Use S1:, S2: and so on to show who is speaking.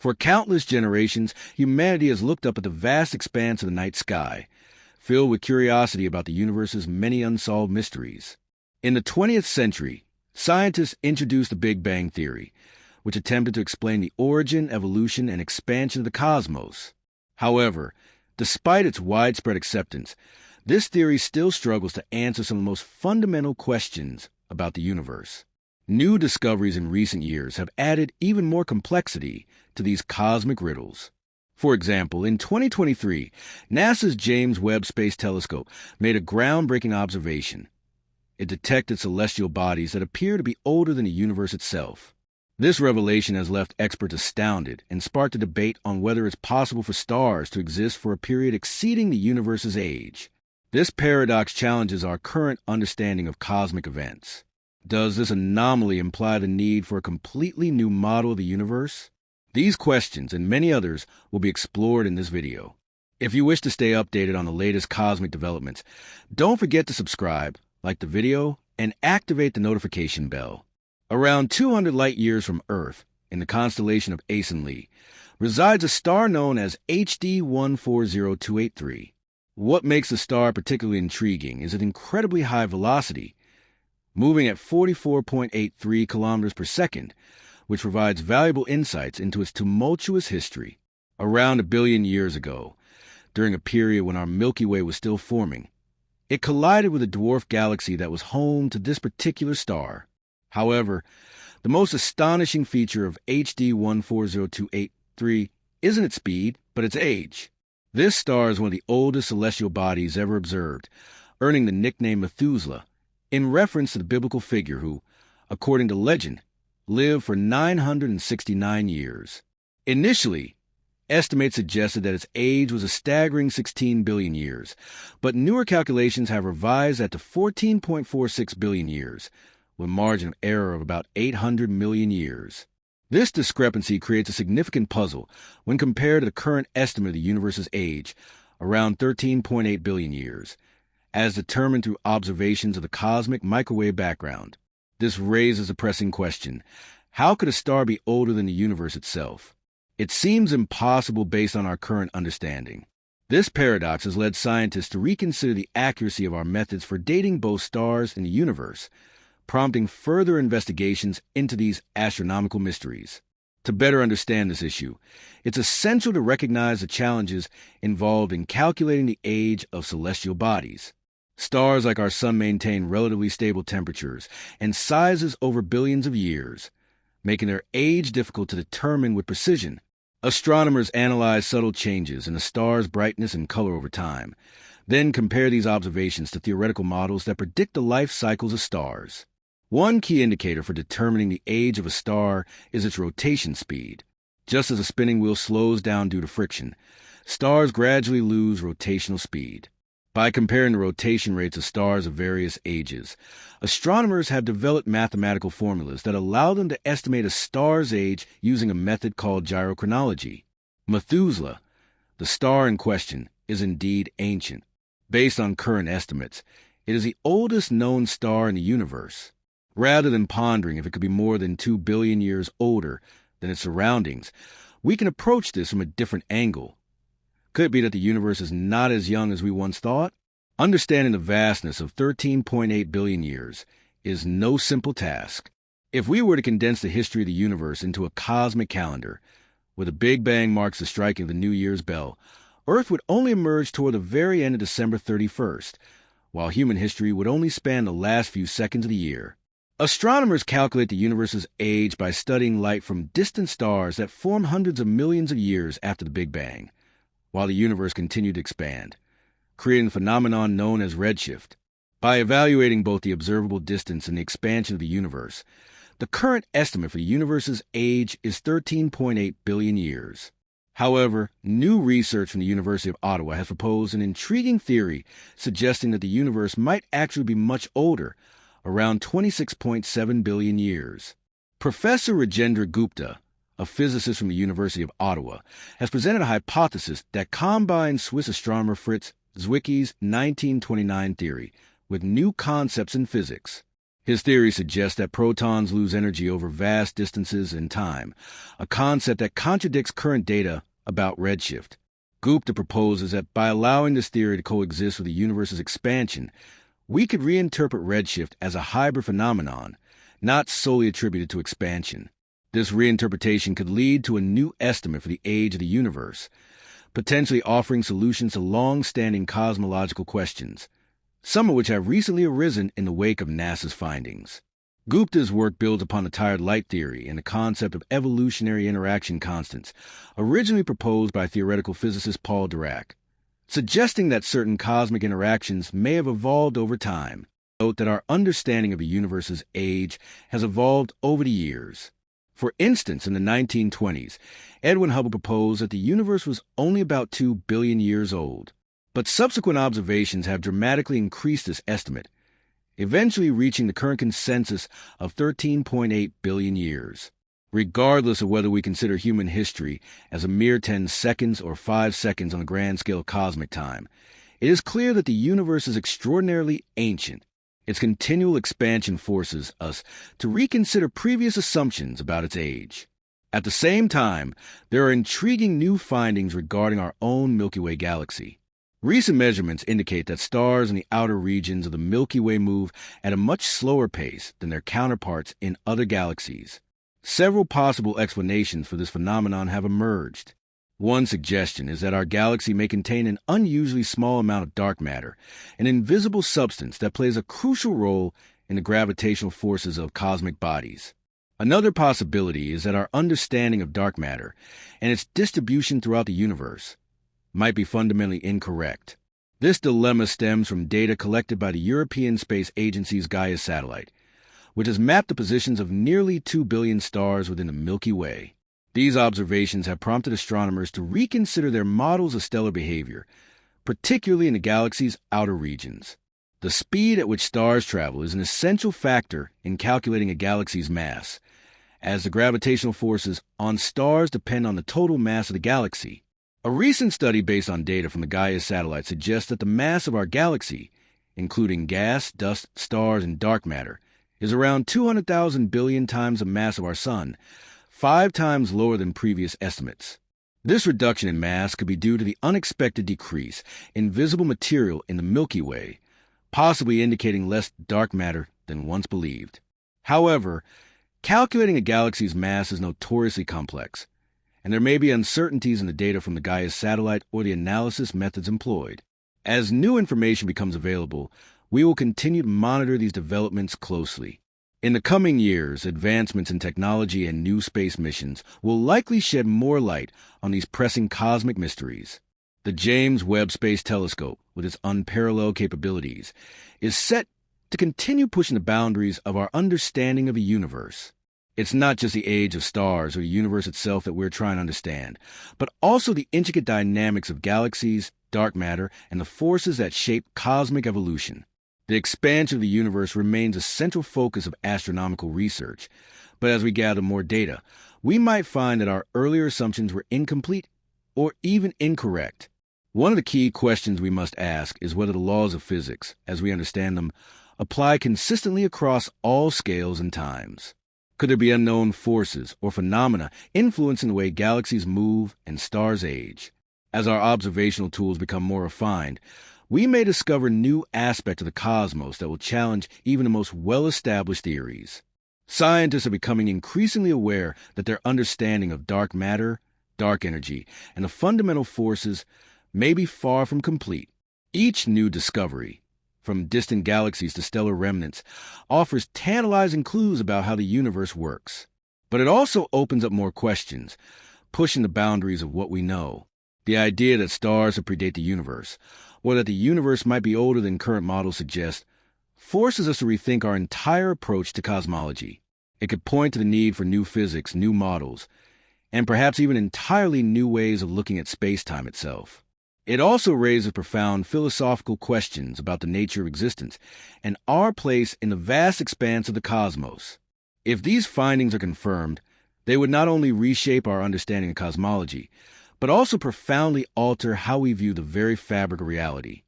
S1: For countless generations, humanity has looked up at the vast expanse of the night sky, filled with curiosity about the universe's many unsolved mysteries. In the 20th century, scientists introduced the Big Bang Theory, which attempted to explain the origin, evolution, and expansion of the cosmos. However, despite its widespread acceptance, this theory still struggles to answer some of the most fundamental questions about the universe. New discoveries in recent years have added even more complexity to these cosmic riddles. For example, in 2023, NASA's James Webb Space Telescope made a groundbreaking observation. It detected celestial bodies that appear to be older than the universe itself. This revelation has left experts astounded and sparked a debate on whether it's possible for stars to exist for a period exceeding the universe's age. This paradox challenges our current understanding of cosmic events. Does this anomaly imply the need for a completely new model of the universe? These questions and many others will be explored in this video. If you wish to stay updated on the latest cosmic developments, don't forget to subscribe, like the video, and activate the notification bell. Around 200 light-years from Earth, in the constellation of Asen resides a star known as HD 140283. What makes the star particularly intriguing is its incredibly high velocity, moving at 44.83 kilometers per second, which provides valuable insights into its tumultuous history. Around 1 billion years ago, during a period when our Milky Way was still forming, it collided with a dwarf galaxy that was home to this particular star. However, the most astonishing feature of HD 140283 isn't its speed, but its age. This star is one of the oldest celestial bodies ever observed, earning the nickname Methuselah, in reference to the biblical figure who, according to legend, lived for 969 years. Initially, estimates suggested that its age was a staggering 16 billion years, but newer calculations have revised that to 14.46 billion years, with a margin of error of about 800 million years. This discrepancy creates a significant puzzle when compared to the current estimate of the universe's age, around 13.8 billion years, as determined through observations of the cosmic microwave background. This raises a pressing question. How could a star be older than the universe itself? It seems impossible based on our current understanding. This paradox has led scientists to reconsider the accuracy of our methods for dating both stars and the universe, prompting further investigations into these astronomical mysteries. To better understand this issue, it's essential to recognize the challenges involved in calculating the age of celestial bodies. Stars like our Sun maintain relatively stable temperatures and sizes over billions of years, making their age difficult to determine with precision. Astronomers analyze subtle changes in a star's brightness and color over time, then compare these observations to theoretical models that predict the life cycles of stars. One key indicator for determining the age of a star is its rotation speed. Just as a spinning wheel slows down due to friction, stars gradually lose rotational speed. By comparing the rotation rates of stars of various ages, astronomers have developed mathematical formulas that allow them to estimate a star's age using a method called gyrochronology. Methuselah, the star in question, is indeed ancient. Based on current estimates, it is the oldest known star in the universe. Rather than pondering if it could be more than 2 billion years older than its surroundings, we can approach this from a different angle. Could it be that the universe is not as young as we once thought? Understanding the vastness of 13.8 billion years is no simple task. If we were to condense the history of the universe into a cosmic calendar, where the Big Bang marks the striking of the New Year's bell, Earth would only emerge toward the very end of December 31st, while human history would only span the last few seconds of the year. Astronomers calculate the universe's age by studying light from distant stars that formed hundreds of millions of years after the Big Bang, while the universe continued to expand, creating the phenomenon known as redshift. By evaluating both the observable distance and the expansion of the universe, the current estimate for the universe's age is 13.8 billion years. However, new research from the University of Ottawa has proposed an intriguing theory suggesting that the universe might actually be much older, around 26.7 billion years. Professor Rajendra Gupta, a physicist from the University of Ottawa, has presented a hypothesis that combines Swiss astronomer Fritz Zwicky's 1929 theory with new concepts in physics. His theory suggests that protons lose energy over vast distances in time, a concept that contradicts current data about redshift. Gupta proposes that by allowing this theory to coexist with the universe's expansion, we could reinterpret redshift as a hybrid phenomenon, not solely attributed to expansion. This reinterpretation could lead to a new estimate for the age of the universe, potentially offering solutions to long-standing cosmological questions, some of which have recently arisen in the wake of NASA's findings. Gupta's work builds upon the tired light theory and the concept of evolutionary interaction constants, originally proposed by theoretical physicist Paul Dirac, suggesting that certain cosmic interactions may have evolved over time. Note that our understanding of the universe's age has evolved over the years. For instance, in the 1920s, Edwin Hubble proposed that the universe was only about 2 billion years old. But subsequent observations have dramatically increased this estimate, eventually reaching the current consensus of 13.8 billion years. Regardless of whether we consider human history as a mere 10 seconds or 5 seconds on the grand scale of cosmic time, it is clear that the universe is extraordinarily ancient. Its continual expansion forces us to reconsider previous assumptions about its age. At the same time, there are intriguing new findings regarding our own Milky Way galaxy. Recent measurements indicate that stars in the outer regions of the Milky Way move at a much slower pace than their counterparts in other galaxies. Several possible explanations for this phenomenon have emerged. One suggestion is that our galaxy may contain an unusually small amount of dark matter, an invisible substance that plays a crucial role in the gravitational forces of cosmic bodies. Another possibility is that our understanding of dark matter and its distribution throughout the universe might be fundamentally incorrect. This dilemma stems from data collected by the European Space Agency's Gaia satellite, which has mapped the positions of nearly 2 billion stars within the Milky Way. These observations have prompted astronomers to reconsider their models of stellar behavior, particularly in the galaxy's outer regions. The speed at which stars travel is an essential factor in calculating a galaxy's mass, as the gravitational forces on stars depend on the total mass of the galaxy. A recent study based on data from the Gaia satellite suggests that the mass of our galaxy, including gas, dust, stars, and dark matter, is around 200,000 billion times the mass of our Sun, 5 times lower than previous estimates. This reduction in mass could be due to the unexpected decrease in visible material in the Milky Way, possibly indicating less dark matter than once believed. However, calculating a galaxy's mass is notoriously complex, and there may be uncertainties in the data from the Gaia satellite or the analysis methods employed. As new information becomes available, we will continue to monitor these developments closely. In the coming years, advancements in technology and new space missions will likely shed more light on these pressing cosmic mysteries. The James Webb Space Telescope, with its unparalleled capabilities, is set to continue pushing the boundaries of our understanding of the universe. It's not just the age of stars or the universe itself that we're trying to understand, but also the intricate dynamics of galaxies, dark matter, and the forces that shape cosmic evolution. The expansion of the universe remains a central focus of astronomical research, but as we gather more data, we might find that our earlier assumptions were incomplete or even incorrect. One of the key questions we must ask is whether the laws of physics, as we understand them, apply consistently across all scales and times. Could there be unknown forces or phenomena influencing the way galaxies move and stars age? As our observational tools become more refined, we may discover new aspects of the cosmos that will challenge even the most well-established theories. Scientists are becoming increasingly aware that their understanding of dark matter, dark energy, and the fundamental forces may be far from complete. Each new discovery, from distant galaxies to stellar remnants, offers tantalizing clues about how the universe works. But it also opens up more questions, pushing the boundaries of what we know. The idea that stars have predate the universe, or that the universe might be older than current models suggest, forces us to rethink our entire approach to cosmology. It could point to the need for new physics, new models, and perhaps even entirely new ways of looking at space-time itself. It also raises profound philosophical questions about the nature of existence and our place in the vast expanse of the cosmos. If these findings are confirmed, they would not only reshape our understanding of cosmology, but also profoundly alter how we view the very fabric of reality.